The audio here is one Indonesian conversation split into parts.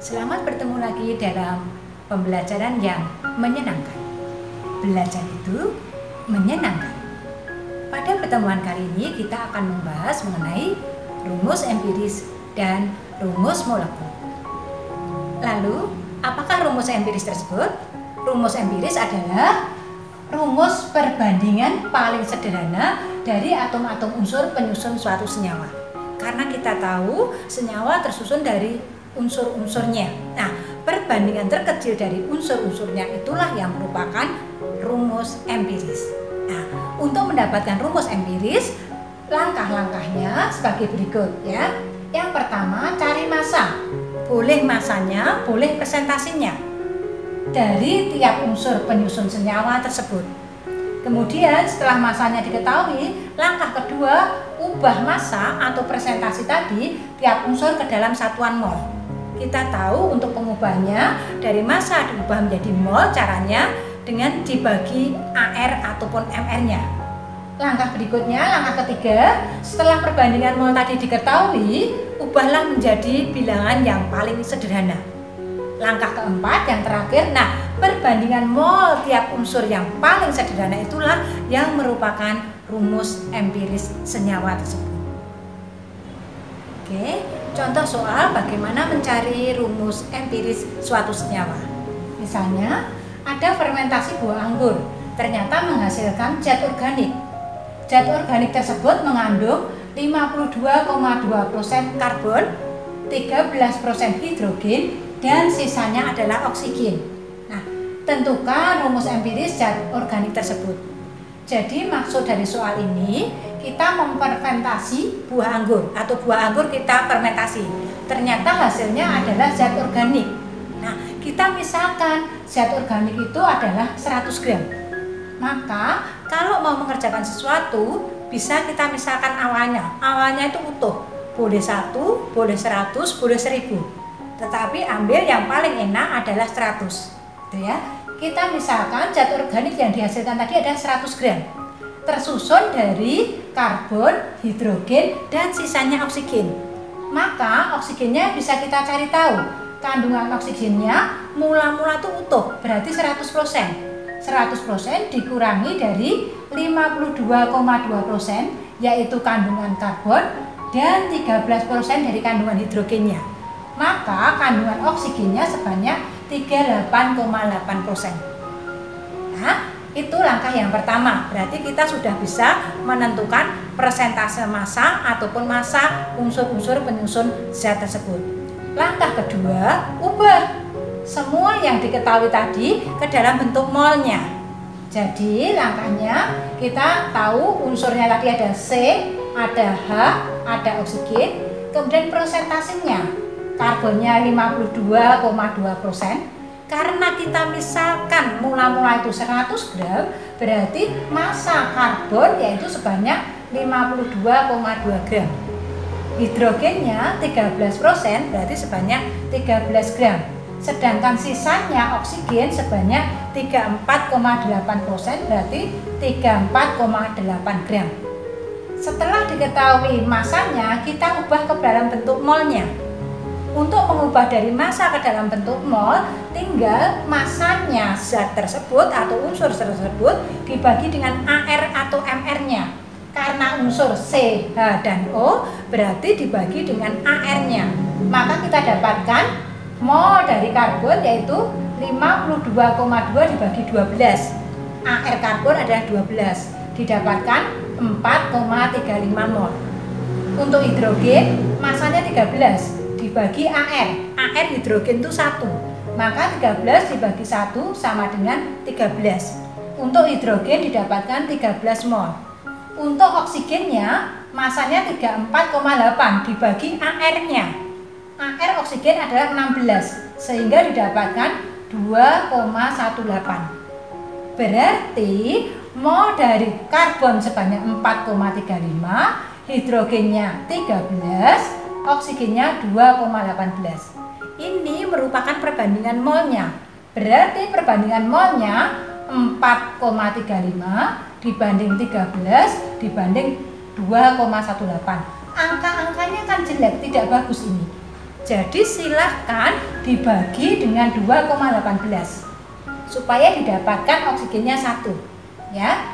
Selamat bertemu lagi dalam pembelajaran yang menyenangkan. Belajar itu menyenangkan. Pada pertemuan kali ini kita akan membahas mengenai rumus empiris dan rumus molekul. Lalu, apakah rumus empiris tersebut? Rumus empiris adalah rumus perbandingan paling sederhana dari atom-atom unsur penyusun suatu senyawa. Karena kita tahu senyawa tersusun dari unsur-unsurnya. Nah, perbandingan terkecil dari unsur-unsurnya itulah yang merupakan rumus empiris. Nah, untuk mendapatkan rumus empiris, langkah-langkahnya sebagai berikut ya. Yang pertama, cari massa. Boleh massanya, boleh presentasinya dari tiap unsur penyusun senyawa tersebut. Kemudian setelah massanya diketahui, langkah kedua, ubah massa atau presentasi tadi tiap unsur ke dalam satuan mol. Kita tahu untuk pengubahnya dari massa diubah menjadi mol, caranya dengan dibagi AR ataupun MR-nya. Langkah berikutnya, langkah ketiga, setelah perbandingan mol tadi diketahui, ubahlah menjadi bilangan yang paling sederhana. Langkah keempat, yang terakhir, nah perbandingan mol tiap unsur yang paling sederhana itulah yang merupakan rumus empiris senyawa tersebut. Oke, contoh soal bagaimana mencari rumus empiris suatu senyawa. Misalnya, ada fermentasi buah anggur, ternyata menghasilkan zat organik. Zat organik tersebut mengandung 52,2% karbon, 13% hidrogen, dan sisanya adalah oksigen. Nah, tentukan rumus empiris zat organik tersebut. Jadi maksud dari soal ini, kita memfermentasi buah anggur atau buah anggur kita fermentasi. Ternyata hasilnya adalah zat organik. Nah, kita misalkan zat organik itu adalah 100 gram. Maka kalau mau mengerjakan sesuatu, bisa kita misalkan awalnya. Awalnya itu utuh. Boleh 1, boleh 100, boleh 1000. Tetapi ambil yang paling enak adalah 100. Gitu ya. Kita misalkan zat organik yang dihasilkan tadi ada 100 gram. Tersusun dari karbon, hidrogen, dan sisanya oksigen. Maka oksigennya bisa kita cari tahu. Kandungan oksigennya mula-mula itu utuh, berarti 100%. 100% dikurangi dari 52,2%, yaitu kandungan karbon, dan 13% dari kandungan hidrogennya. Maka kandungan oksigennya sebanyak 38,8%. Nah, itu langkah yang pertama. Berarti kita sudah bisa menentukan persentase massa ataupun massa unsur-unsur penyusun zat tersebut. Langkah kedua, ubah semua yang diketahui tadi ke dalam bentuk molnya. Jadi langkahnya kita tahu unsurnya tadi ada C, ada H, ada oksigen, kemudian persentasenya. Karbonnya 52,2%. Karena kita misalkan mula-mula itu 100 gram, berarti massa karbon yaitu sebanyak 52,2 gram. Hidrogennya 13%, berarti sebanyak 13 gram. Sedangkan sisanya oksigen sebanyak 34,8%, berarti 34,8 gram. Setelah diketahui massanya, kita ubah ke dalam bentuk molnya. Untuk mengubah dari massa ke dalam bentuk mol, tinggal massanya zat tersebut atau unsur tersebut dibagi dengan AR atau MR-nya. Karena unsur C, H, dan O berarti dibagi dengan AR-nya. Maka kita dapatkan mol dari karbon yaitu 52,2 dibagi 12. AR karbon adalah 12, didapatkan 4,35 mol. Untuk hidrogen, massanya 13. Dibagi AR hidrogen itu 1, maka 13 dibagi 1 sama dengan 13. Untuk hidrogen didapatkan 13 mol. Untuk oksigennya masanya 34,8 dibagi AR-nya. AR oksigen adalah 16, sehingga didapatkan 2,18. Berarti mol dari karbon sebanyak 4,35, hidrogennya 13, oksigennya 2,18. Ini merupakan perbandingan molnya. Berarti perbandingan molnya 4,35 dibanding 13 dibanding 2,18. Angka-angkanya kan jelek, tidak bagus ini. Jadi silahkan dibagi dengan 2,18 supaya didapatkan oksigennya 1 ya.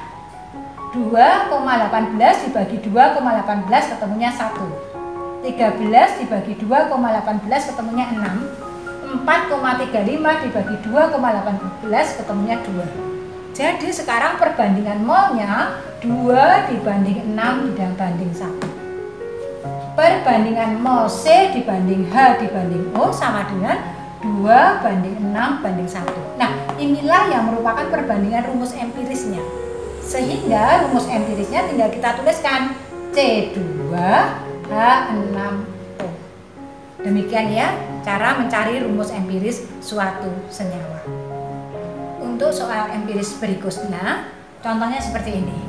2,18 dibagi 2,18 ketemunya 1. 13 dibagi 2,18 ketemunya 6. 4,35 dibagi 2,18 ketemunya 2. Jadi sekarang perbandingan molnya 2 dibanding 6 dibanding 1. Perbandingan mol C dibanding H dibanding O sama dengan 2 banding 6 banding 1. Nah, inilah yang merupakan perbandingan rumus empirisnya. Sehingga rumus empirisnya tinggal kita tuliskan C2H6O. Demikian ya cara mencari rumus empiris suatu senyawa. Untuk soal empiris berikutnya, contohnya seperti ini.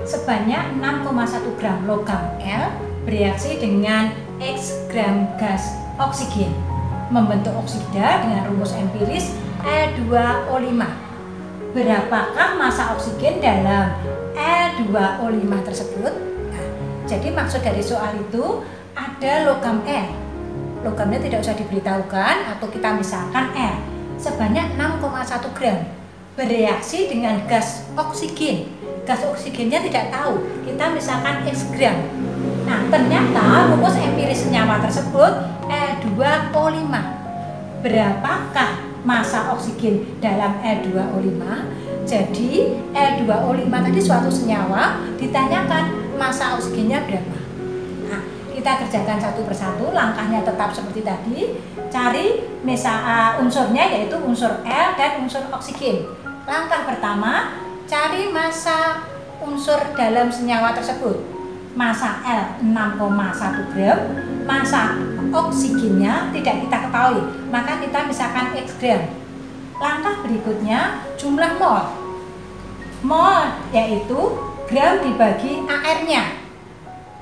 Sebanyak 6,1 gram logam L bereaksi dengan X gram gas oksigen membentuk oksida dengan rumus empiris L2O5. Berapakah massa oksigen dalam L2O5 tersebut? Nah, jadi maksud dari soal itu ada logam L. Logamnya tidak usah diberitahukan atau kita misalkan L sebanyak 6,1 gram bereaksi dengan gas oksigen. Gas oksigennya tidak tahu, kita misalkan X gram. Nah, ternyata rumus empiris senyawa tersebut L2O5. Berapakah massa oksigen dalam L2O5? Jadi L2O5 tadi suatu senyawa, ditanyakan massa oksigennya berapa. Nah, kita kerjakan satu persatu, langkahnya tetap seperti tadi. Cari unsurnya yaitu unsur L dan unsur oksigen. Langkah pertama, cari massa unsur dalam senyawa tersebut. Massa L 6,1 gram, massa oksigennya tidak kita ketahui, maka kita misalkan X gram. Langkah berikutnya jumlah mol. Mol yaitu gram dibagi AR-nya.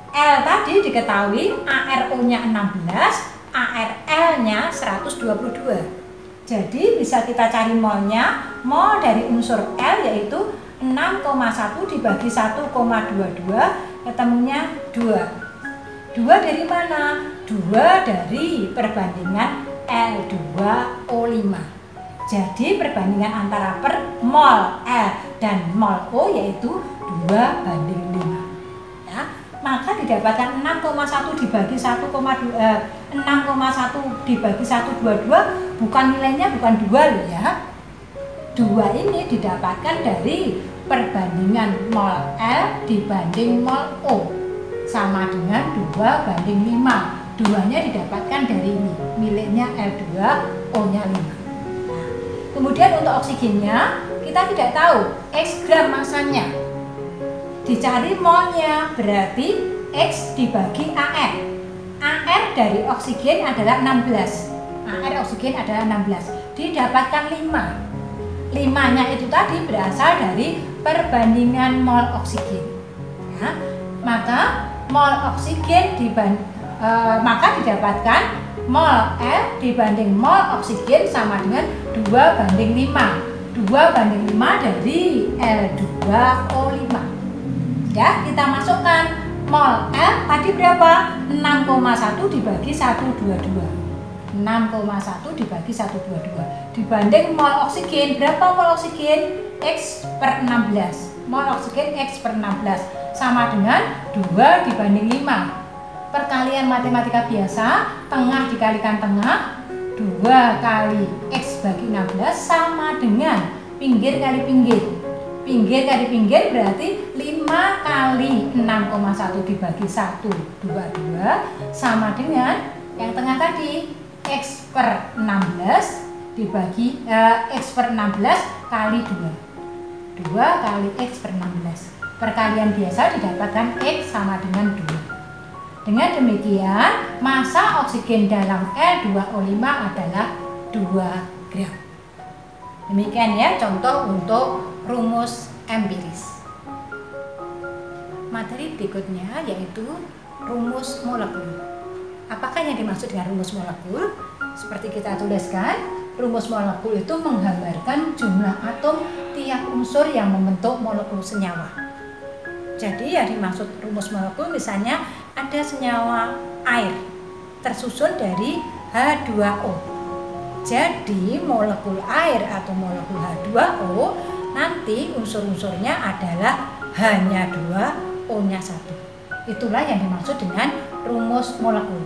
L tadi diketahui ARO-nya 16, ARL-nya 122. Jadi bisa kita cari molnya. Mol dari unsur L yaitu 6,1 dibagi 1,22 ketemunya 2. 2 dari mana? 2 dari perbandingan L2O5. Jadi perbandingan antara mol L dan mol O yaitu 2 banding 5. Ya, maka didapatkan 6,1 dibagi 6,1 dibagi 122 bukan nilainya bukan 2 loh ya. 2 ini didapatkan dari perbandingan mol L dibanding mol O sama dengan 2 banding 5. 2-nya didapatkan dari ini, miliknya L2, O-nya 5. Nah, kemudian untuk oksigennya kita tidak tahu X gram masanya. Dicari molnya, berarti X dibagi AR. AR dari oksigen adalah 16. AR oksigen adalah 16. Didapatkan 5. 5-nya itu tadi berasal dari perbandingan mol oksigen. Ya, maka mol oksigen maka didapatkan mol L dibanding mol oksigen sama dengan 2 banding 5. 2 banding 5 dari L2O5. Ya, kita masukkan mol L tadi berapa? 6,1 dibagi 122. 6,1 dibagi 122 dibanding mol oksigen. Berapa mol oksigen? X per 16. Mol oksigen X per 16 sama dengan 2 dibanding 5. Perkalian matematika biasa, tengah dikalikan tengah, 2 kali X bagi 16 sama dengan pinggir kali pinggir. Pinggir kali pinggir berarti 5 kali 6,1 dibagi 122 sama dengan yang tengah tadi X per 16 dibagi X per 16 kali 2. 2 kali X per 16. Perkalian biasa didapatkan X sama dengan 2. Dengan demikian, massa oksigen dalam L2O5 adalah 2 gram. Demikian ya contoh untuk rumus empiris. Materi berikutnya yaitu rumus molekul. Apakah yang dimaksud dengan rumus molekul? Seperti kita tuliskan, rumus molekul itu menggambarkan jumlah atom tiap unsur yang membentuk molekul senyawa. Jadi yang dimaksud rumus molekul misalnya ada senyawa air. tersusun dari H2O. Jadi molekul air atau molekul H2O nanti unsur-unsurnya adalah hanya 2, O-nya 1. Itulah yang dimaksud dengan rumus molekul.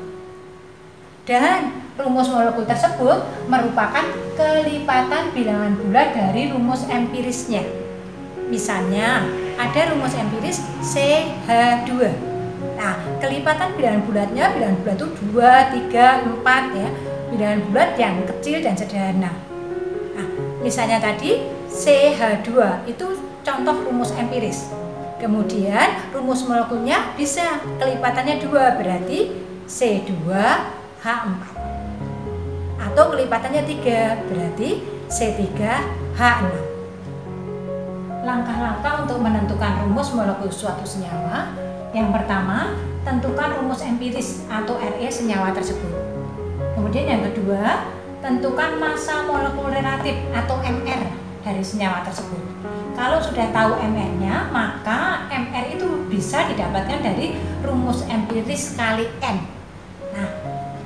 Dan rumus molekul tersebut merupakan kelipatan bilangan bulat dari rumus empirisnya. Misalnya ada rumus empiris CH2. Nah, kelipatan bilangan bulatnya, bilangan bulat itu 2, 3, 4 ya. Bilangan bulat yang kecil dan sederhana. Nah, misalnya tadi CH2 itu contoh rumus empiris. Kemudian rumus molekulnya bisa kelipatannya 2, berarti C2H4. Atau kelipatannya 3, berarti C3H6. Langkah-langkah untuk menentukan rumus molekul suatu senyawa. Yang pertama, tentukan rumus empiris atau Re senyawa tersebut. Kemudian yang kedua, tentukan massa molekul relatif atau MR dari senyawa tersebut. Kalau sudah tahu MR-nya, maka MR itu bisa didapatkan dari rumus empiris kali N. Nah,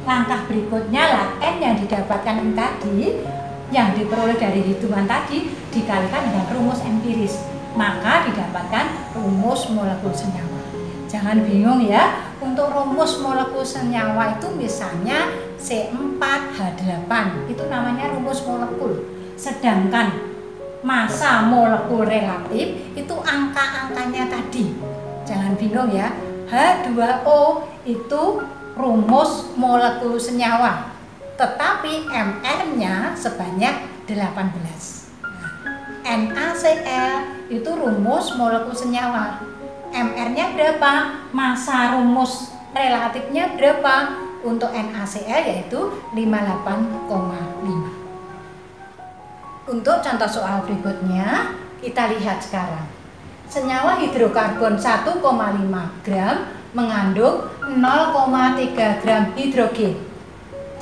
langkah berikutnya lah N yang didapatkan tadi, yang diperoleh dari hitungan tadi, dikalikan dengan rumus empiris, maka didapatkan rumus molekul senyawa. Jangan bingung ya, untuk rumus molekul senyawa itu misalnya C4H8, itu namanya rumus molekul. Sedangkan massa molekul relatif itu angka-angkanya tadi. Jangan bingung ya, H2O itu rumus molekul senyawa, tetapi MR-nya sebanyak 18. NaCl itu rumus molekul senyawa, MR-nya berapa? Massa rumus relatifnya berapa? Untuk NaCl yaitu 58,5. Untuk contoh soal berikutnya, kita lihat sekarang. Senyawa hidrokarbon 1,5 gram mengandung 0,3 gram hidrogen.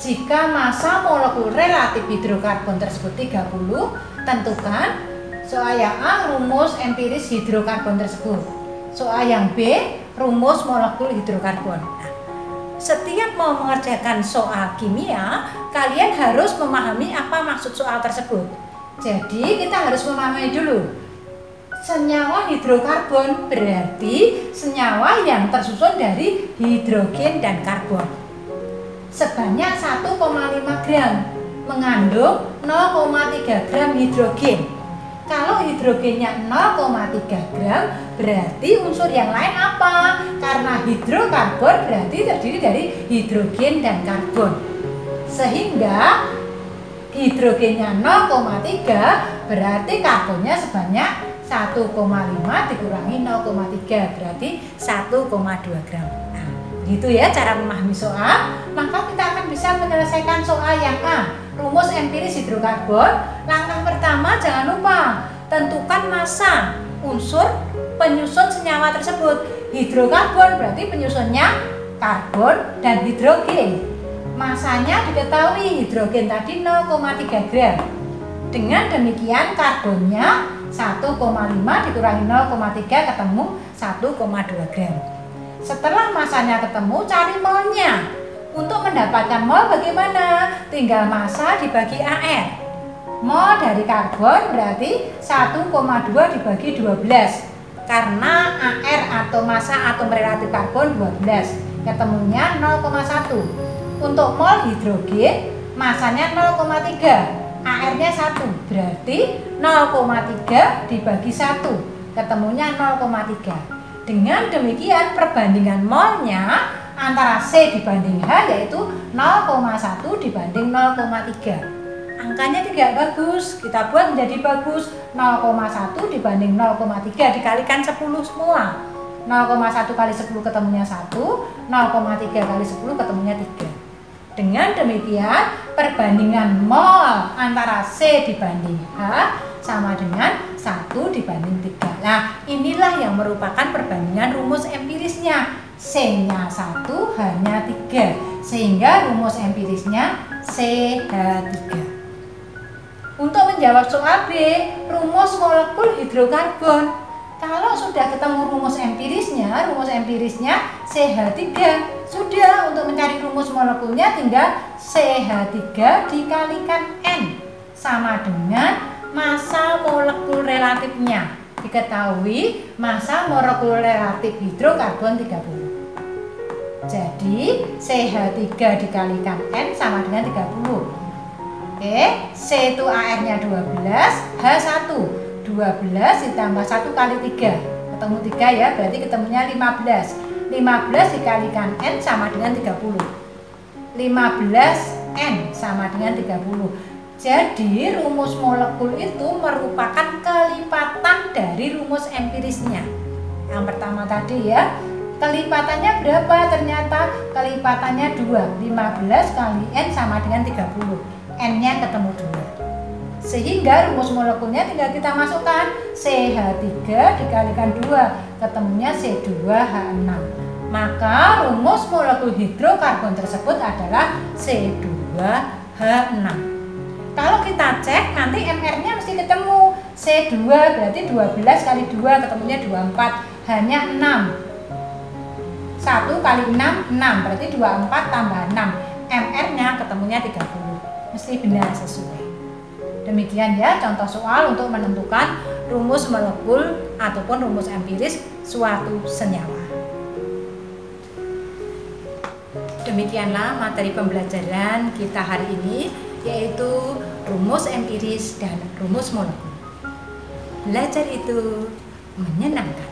Jika massa molekul relatif hidrokarbon tersebut 30, tentukan soal yang A rumus empiris hidrokarbon tersebut. Soal yang B rumus molekul hidrokarbon. Nah, setiap mau mengerjakan soal kimia, kalian harus memahami apa maksud soal tersebut. Jadi kita harus memahami dulu. Senyawa hidrokarbon berarti senyawa yang tersusun dari hidrogen dan karbon. Sebanyak 1,5 gram mengandung 0,3 gram hidrogen. Kalau hidrogennya 0,3 gram, berarti unsur yang lain apa? Karena hidrokarbon berarti terdiri dari hidrogen dan karbon. Sehingga hidrogennya 0,3 berarti karbonnya sebanyak 1,5 dikurangi 0,3 berarti 1,2 gram. Nah, gitu ya cara memahami soal. Maka kita akan bisa menyelesaikan soal yang A, rumus empiris hidrokarbon. Langkah pertama, jangan lupa tentukan massa unsur penyusun senyawa tersebut. Hidrokarbon berarti penyusunnya karbon dan hidrogen. Massanya diketahui, hidrogen tadi 0,3 gram. Dengan demikian karbonnya 1,5 dikurangi 0,3 ketemu 1,2 gram. Setelah massanya ketemu, cari molnya. Untuk mendapatkan mol bagaimana? Tinggal massa dibagi AR. Mol dari karbon berarti 1,2 dibagi 12. Karena AR atau massa atom relatif karbon 12, ketemunya 0,1. Untuk mol hidrogen, massanya 0,3. AR-nya 1, berarti 0,3 dibagi 1, ketemunya 0,3. Dengan demikian perbandingan molnya antara C dibanding H yaitu 0,1 dibanding 0,3. Angkanya tidak bagus, kita buat menjadi bagus. 0,1 dibanding 0,3 dikalikan 10 semua. 0,1 kali 10 ketemunya 1, 0,3 kali 10 ketemunya 3. Dengan demikian perbandingan mol antara C dibanding H sama dengan 1 dibanding 3. Nah, inilah yang merupakan perbandingan rumus empirisnya. C-nya 1, H-nya 3. Sehingga rumus empirisnya CH3. Untuk menjawab soal B, rumus molekul hidrokarbon. Kalau sudah ketemu rumus empirisnya, rumusnya, rumus empirisnya CH3. Sudah, untuk mencari rumus molekulnya tinggal CH3 dikalikan N sama dengan massa molekul relatifnya. Diketahui massa molekul relatif hidrokarbon 30. Jadi CH3 dikalikan N sama dengan 30. Oke, C itu AR-nya 12, H1. 12 ditambah 1 kali 3. Ketemu 3 ya, berarti ketemunya 15. 15 dikalikan N sama dengan 30. 15 N sama dengan 30. Jadi rumus molekul itu merupakan kelipatan dari rumus empirisnya. Yang pertama tadi ya, kelipatannya berapa? Ternyata kelipatannya 2. 15 kali N sama dengan 30. N-nya ketemu 2. Sehingga rumus molekulnya tinggal kita masukkan CH3 dikalikan 2, ketemunya C2H6. Maka rumus molekul hidrokarbon tersebut adalah C2H6. Kalau kita cek nanti MR-nya mesti ketemu C2, berarti 12 kali 2 ketemunya 24, hanya 6. 1 kali 6, 6, berarti 24 tambah 6. MR-nya ketemunya 30. Mesti benar sesuai. Demikian ya contoh soal untuk menentukan rumus molekul ataupun rumus empiris suatu senyawa. Demikianlah materi pembelajaran kita hari ini, yaitu rumus empiris dan rumus molekul. Belajar itu menyenangkan.